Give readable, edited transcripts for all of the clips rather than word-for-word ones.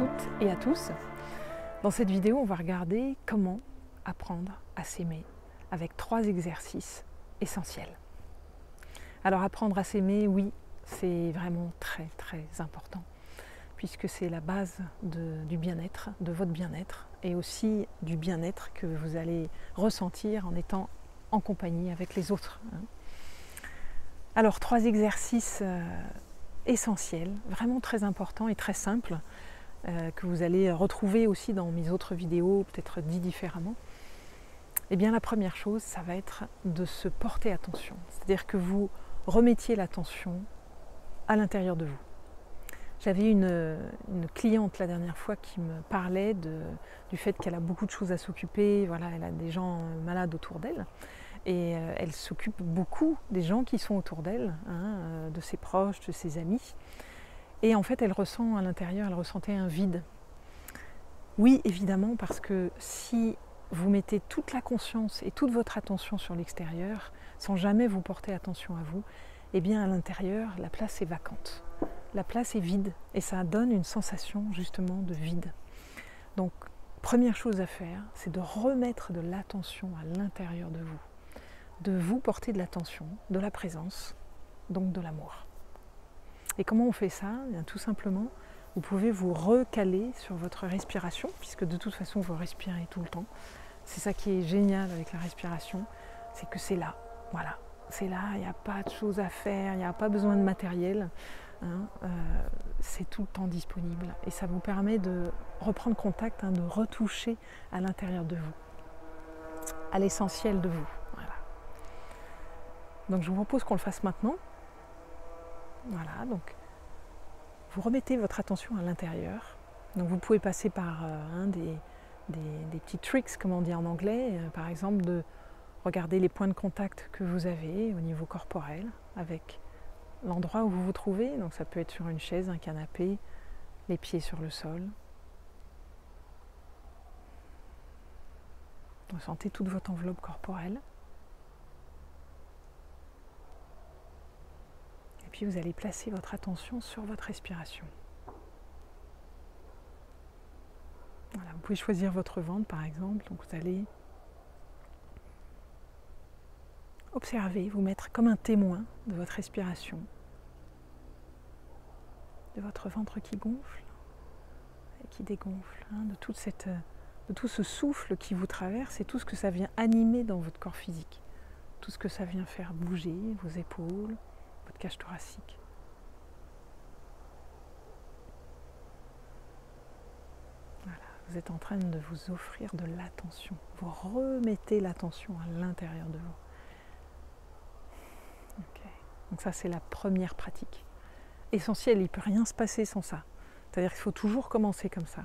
toutes et à tous. Dans cette vidéo, on va regarder comment apprendre à s'aimer avec 3 exercices essentiels. Alors apprendre à s'aimer, oui, c'est vraiment très important puisque c'est la base du bien-être, de votre bien-être et aussi du bien-être que vous allez ressentir en étant en compagnie avec les autres. Alors 3 exercices essentiels, vraiment très importants et très simples que vous allez retrouver aussi dans mes autres vidéos, peut-être dit différemment. Eh bien la première chose, ça va être de se porter attention, c'est-à-dire que vous remettiez l'attention à l'intérieur de vous. J'avais une cliente la dernière fois qui me parlait du fait qu'elle a beaucoup de choses à s'occuper, voilà, elle a des gens malades autour d'elle et elle s'occupe beaucoup des gens qui sont autour d'elle, de ses proches, de ses amis. Et en fait, elle ressent à l'intérieur, elle ressentait un vide. Oui, évidemment, parce que si vous mettez toute la conscience et toute votre attention sur l'extérieur, sans jamais vous porter attention à vous, eh bien à l'intérieur, la place est vacante. La place est vide et ça donne une sensation justement de vide. Donc, première chose à faire, c'est de remettre de l'attention à l'intérieur de vous porter de l'attention, de la présence, donc de l'amour. Et comment on fait ça? Bien, tout simplement, vous pouvez vous recaler sur votre respiration, puisque de toute façon vous respirez tout le temps. C'est ça qui est génial avec la respiration, c'est que c'est là, voilà. C'est là, il n'y a pas de choses à faire, il n'y a pas besoin de matériel. C'est tout le temps disponible. Et ça vous permet de reprendre contact, de retoucher à l'intérieur de vous, à l'essentiel de vous. Voilà. Donc je vous propose qu'on le fasse maintenant. Voilà, donc vous remettez votre attention à l'intérieur. Donc vous pouvez passer par des petits tricks, comme on dit en anglais, par exemple de regarder les points de contact que vous avez au niveau corporel avec l'endroit où vous vous trouvez. Donc ça peut être sur une chaise, un canapé, les pieds sur le sol. Ressentez toute votre enveloppe corporelle. Et puis vous allez placer votre attention sur votre respiration. Voilà, vous pouvez choisir votre ventre par exemple. Donc vous allez observer, vous mettre comme un témoin de votre respiration, de votre ventre qui gonfle et qui dégonfle, de tout ce souffle qui vous traverse et tout ce que ça vient animer dans votre corps physique, tout ce que ça vient faire bouger, vos épaules, votre cage thoracique. Voilà, vous êtes en train de vous offrir de l'attention. Vous remettez l'attention à l'intérieur de vous. Okay. Donc ça, c'est la première pratique. Essentielle, il ne peut rien se passer sans ça. C'est-à-dire qu'il faut toujours commencer comme ça.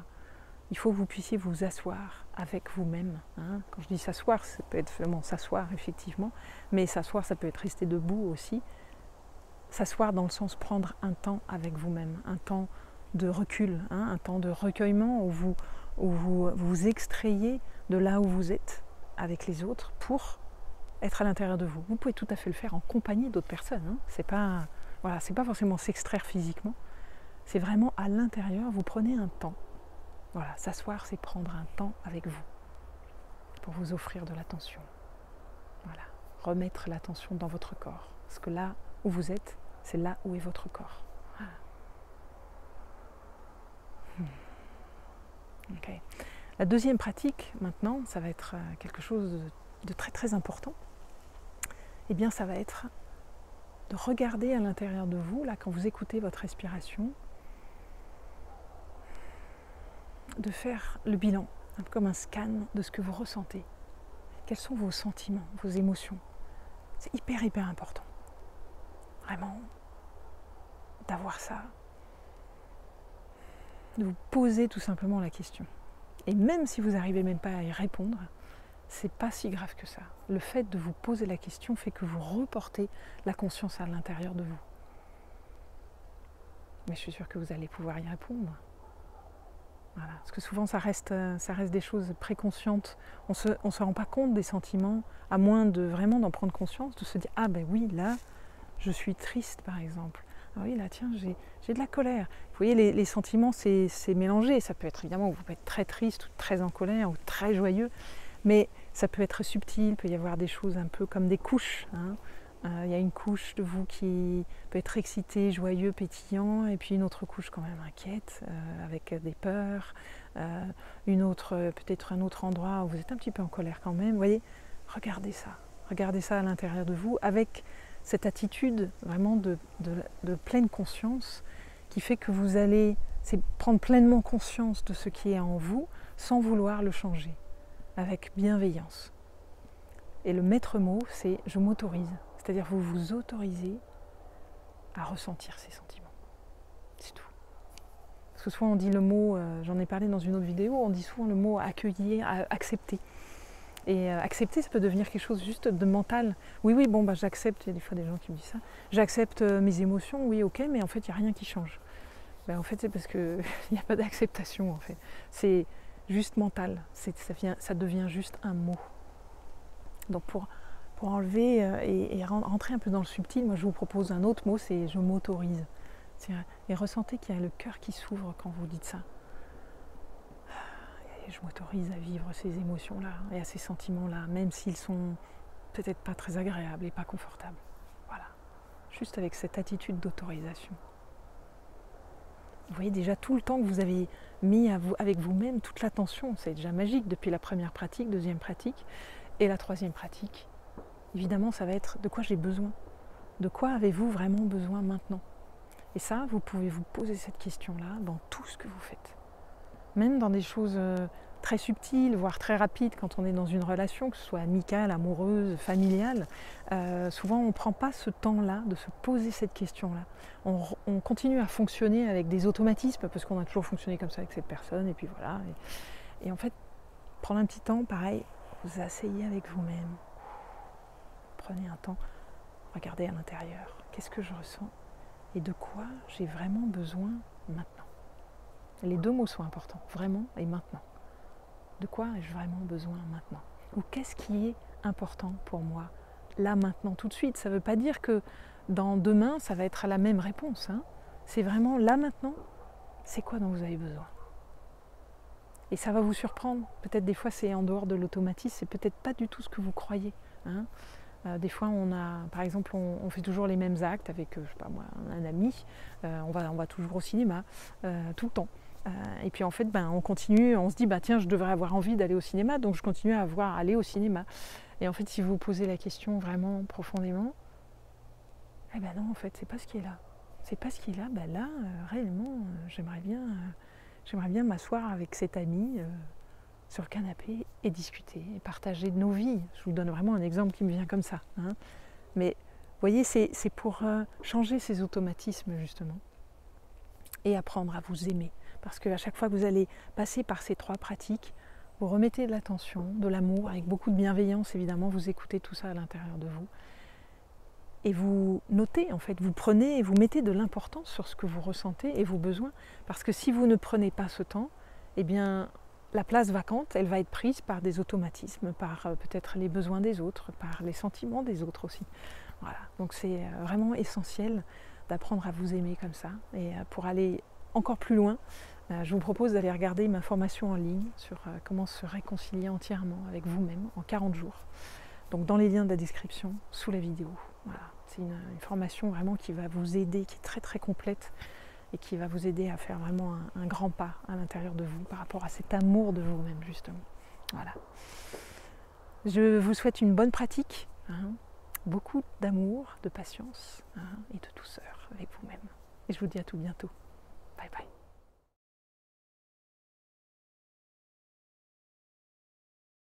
Il faut que vous puissiez vous asseoir avec vous-même. Quand je dis s'asseoir, ça peut être vraiment s'asseoir, effectivement, mais s'asseoir, ça peut être rester debout aussi. S'asseoir dans le sens prendre un temps avec vous-même, un temps de recul, un temps de recueillement où vous extrayez de là où vous êtes avec les autres pour être à l'intérieur de vous. Vous pouvez tout à fait le faire en compagnie d'autres personnes. C'est pas forcément s'extraire physiquement. C'est vraiment à l'intérieur, vous prenez un temps. Voilà, s'asseoir, c'est prendre un temps avec vous pour vous offrir de l'attention. Voilà, remettre l'attention dans votre corps. Parce que là où vous êtes, c'est là où est votre corps. Okay. La deuxième pratique, maintenant, ça va être quelque chose de très important. Eh bien, ça va être de regarder à l'intérieur de vous, là, quand vous écoutez votre respiration, de faire le bilan, un peu comme un scan de ce que vous ressentez. Quels sont vos sentiments, vos émotions? C'est hyper important. Vraiment, d'avoir ça. De vous poser tout simplement la question. Et même si vous n'arrivez même pas à y répondre, c'est pas si grave que ça. Le fait de vous poser la question fait que vous reportez la conscience à l'intérieur de vous. Mais je suis sûre que vous allez pouvoir y répondre. Voilà. Parce que souvent ça reste des choses préconscientes. On se rend pas compte des sentiments, à moins de vraiment d'en prendre conscience, de se dire « Ah ben oui, là, je suis triste par exemple. Ah oui, là, tiens, j'ai de la colère. Vous voyez, les sentiments, c'est mélangé. Ça peut être, évidemment, vous pouvez être très triste, ou très en colère, ou très joyeux. Mais ça peut être subtil, il peut y avoir des choses un peu comme des couches. Hein. Il y a une couche de vous qui peut être excité, joyeux, pétillant, et puis une autre couche quand même inquiète, avec des peurs, une autre, peut-être un autre endroit où vous êtes un petit peu en colère quand même. Vous voyez, regardez ça à l'intérieur de vous, avec cette attitude vraiment de pleine conscience qui fait que vous allez prendre pleinement conscience de ce qui est en vous sans vouloir le changer, avec bienveillance. Et le maître mot, c'est « je m'autorise ». C'est-à-dire vous vous autorisez à ressentir ces sentiments. C'est tout. Parce que souvent on dit le mot, j'en ai parlé dans une autre vidéo, on dit souvent le mot accueillir, accepter. Et accepter, ça peut devenir quelque chose juste de mental. Oui, bon, bah, j'accepte, il y a des fois des gens qui me disent ça. J'accepte mes émotions, oui, ok, mais en fait, il n'y a rien qui change. Ben, en fait, c'est parce qu'il n'y a pas d'acceptation, en fait. C'est juste mental, ça devient juste un mot. Donc pour enlever et rentrer un peu dans le subtil, moi je vous propose un autre mot, c'est « je m'autorise ». Et ressentez qu'il y a le cœur qui s'ouvre quand vous dites ça. Et je m'autorise à vivre ces émotions-là et à ces sentiments-là, même s'ils sont peut-être pas très agréables et pas confortables. Voilà, juste avec cette attitude d'autorisation. Vous voyez déjà tout le temps que vous avez mis avec vous-même, toute l'attention, c'est déjà magique depuis la première pratique, deuxième pratique et la troisième pratique. Évidemment, ça va être de quoi j'ai besoin. De quoi avez-vous vraiment besoin maintenant? Et ça, vous pouvez vous poser cette question-là dans tout ce que vous faites. Même dans des choses très subtiles, voire très rapides, quand on est dans une relation, que ce soit amicale, amoureuse, familiale, souvent on ne prend pas ce temps-là de se poser cette question-là. On continue à fonctionner avec des automatismes, parce qu'on a toujours fonctionné comme ça avec cette personne, et puis voilà. Et en fait, prendre un petit temps, pareil, vous asseyez avec vous-même. Prenez un temps, regardez à l'intérieur. Qu'est-ce que je ressens? Et de quoi j'ai vraiment besoin maintenant? Les deux mots sont importants, vraiment et maintenant. De quoi ai-je vraiment besoin maintenant? Ou qu'est-ce qui est important pour moi, là, maintenant, tout de suite? Ça ne veut pas dire que dans demain, ça va être la même réponse. Hein. C'est vraiment là, maintenant, c'est quoi dont vous avez besoin? Et ça va vous surprendre. Peut-être des fois, c'est en dehors de l'automatisme, c'est peut-être pas du tout ce que vous croyez. Hein. Des fois, par exemple, on fait toujours les mêmes actes avec, je sais pas moi, un ami. On va toujours au cinéma, tout le temps. Et puis en fait, on continue, on se dit, tiens, je devrais avoir envie d'aller au cinéma, donc je continue à aller au cinéma. Et en fait, si vous vous posez la question vraiment profondément, eh ben non, en fait, c'est pas ce qui est là. C'est pas ce qui est là. Là, réellement, j'aimerais bien m'asseoir avec cet ami sur le canapé et discuter, et partager de nos vies. Je vous donne vraiment un exemple qui me vient comme ça. Hein. Mais vous voyez, c'est pour changer ces automatismes, justement, et apprendre à vous aimer. Parce qu'à chaque fois que vous allez passer par ces trois pratiques, vous remettez de l'attention, de l'amour, avec beaucoup de bienveillance, évidemment, vous écoutez tout ça à l'intérieur de vous. Et vous notez, en fait, vous prenez et vous mettez de l'importance sur ce que vous ressentez et vos besoins. Parce que si vous ne prenez pas ce temps, eh bien, la place vacante, elle va être prise par des automatismes, par peut-être les besoins des autres, par les sentiments des autres aussi. Voilà. Donc c'est vraiment essentiel d'apprendre à vous aimer comme ça. Et pour aller encore plus loin, je vous propose d'aller regarder ma formation en ligne sur comment se réconcilier entièrement avec vous-même en 40 jours. Donc dans les liens de la description, sous la vidéo. Voilà. C'est une formation vraiment qui va vous aider, qui est très très complète et qui va vous aider à faire vraiment un grand pas à l'intérieur de vous par rapport à cet amour de vous-même, justement. Voilà. Je vous souhaite une bonne pratique, hein, beaucoup d'amour, de patience, hein, et de douceur avec vous-même. Et je vous dis à tout bientôt.